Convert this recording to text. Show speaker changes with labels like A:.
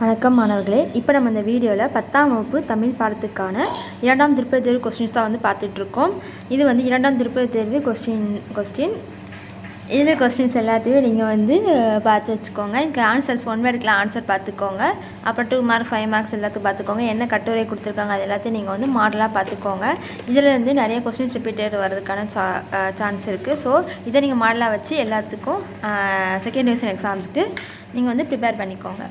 A: வணக்கம் மாணவர்களே, இப்போ நம்ம இந்த வீடியோவில் 10ஆம் வகுப்பு தமிழ் பாடத்துக்கான 2ஆம் திருப்புதல் தேர்வு கொஸ்டின்ஸ் தான் பார்த்துட்ருக்கோம். இது 2ஆம் திருப்புதல் தேர்வு கொஸ்டின் இதில் கொஸ்டின்ஸ் எல்லாத்தையும் நீங்கள் பார்த்து வச்சுக்கோங்க. இதுக்கு ஆன்சர்ஸ் 1 வேர்டுக்குலாம் ஆன்சர் பார்த்துக்கோங்க. அப்புறம் 2 மார்க் 5 மார்க்ஸ் எல்லாத்தையும் பார்த்துக்கோங்க. என்ன கட்டுரை கொடுத்துருக்காங்க அது எல்லாத்தையும் நீங்கள் மாடலாக பார்த்துக்கோங்க. இதில் நிறைய கொஸ்டின்ஸ் ரிப்பீட்டட் வர்றதுக்கான சான்ஸ் இருக்குது. ஸோ இதை நீங்கள் மாடலாக வச்சு எல்லாத்துக்கும் செகண்ட் டிவிஷன் எக்ஸாம்ஸ்க்கு நீங்கள் ப்ரிப்பேர் பண்ணிக்கோங்க.